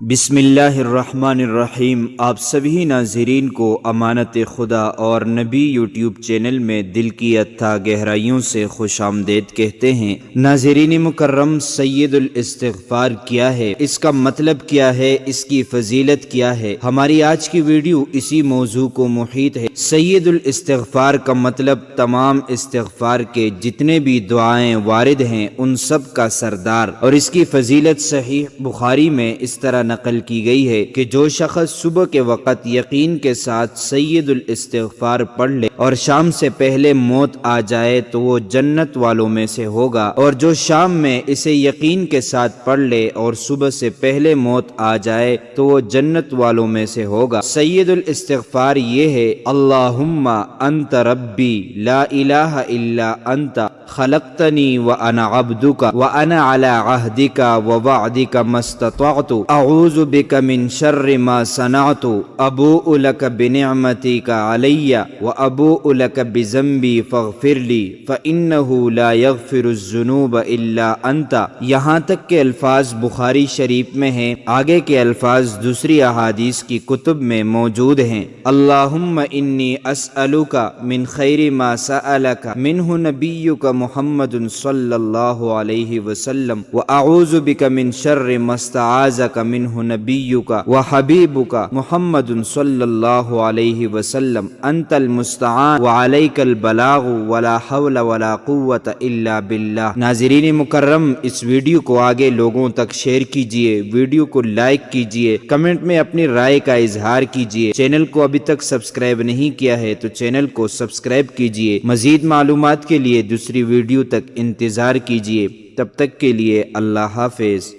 بسم اللہ الرحمن الرحیم۔ آپ سبھی ناظرین کو امانت خدا اور نبی یوٹیوب چینل میں دل کی اتھا گہرائیوں سے خوش آمدید کہتے ہیں۔ ناظرین مکرم، سید الاستغفار کیا ہے، اس کا مطلب کیا ہے، اس کی فضیلت کیا ہے، ہماری آج کی ویڈیو اسی موضوع کو محیط ہے۔ سید الاستغفار کا مطلب تمام استغفار کے جتنے بھی دعائیں وارد ہیں ان سب کا سردار، اور اس کی فضیلت صحیح بخاری میں اس طرح نقل کی گئی ہے کہ جو شخص صبح کے وقت یقین کے ساتھ سید الاستغفار پڑھ لے اور شام سے پہلے موت آ جائے تو وہ جنت والوں میں سے ہوگا، اور جو شام میں اسے یقین کے ساتھ پڑھ لے اور صبح سے پہلے موت آ جائے تو وہ جنت والوں میں سے ہوگا۔ سید الاستغفار یہ ہے: اللہم انت ربی لا الہ الا انت خلقتنی وانا عبدک وانا علی عہدک ووعدک ما استطعت اعوذ بک من شر ما صنعت ابوء لک بنعمتک علی وابوء لک بذنبی فاغفر لی فانہ لا یغفر الذنوب الا انت۔ یہاں تک کہ الفاظ بخاری شریف میں ہیں، آگے کے الفاظ دوسری احادیث کی کتب میں موجود ہیں۔ اللہم انی اسألک من خیر ما سألک منہ نبیک محمد صلی اللہ علیہ وسلم واعوذ بک من شر ما استعاذک منہ نبیک وحبیبک محمد صلی اللہ علیہ وسلم انت المستعان وعلیک البلاغ ولا حول ولا قوة الا باللہ۔ ناظرین مکرم، اس ویڈیو کو آگے لوگوں تک شیئر کیجئے، ویڈیو کو لائک کیجئے، کمنٹ میں اپنی رائے کا اظہار کیجئے۔ چینل کو ابھی تک سبسکرائب نہیں کیا ہے تو چینل کو سبسکرائب کیجئے۔ مزید معلومات کے لیے دوسری ویڈیو تک انتظار کیجئے۔ تب تک کے لیے اللہ حافظ۔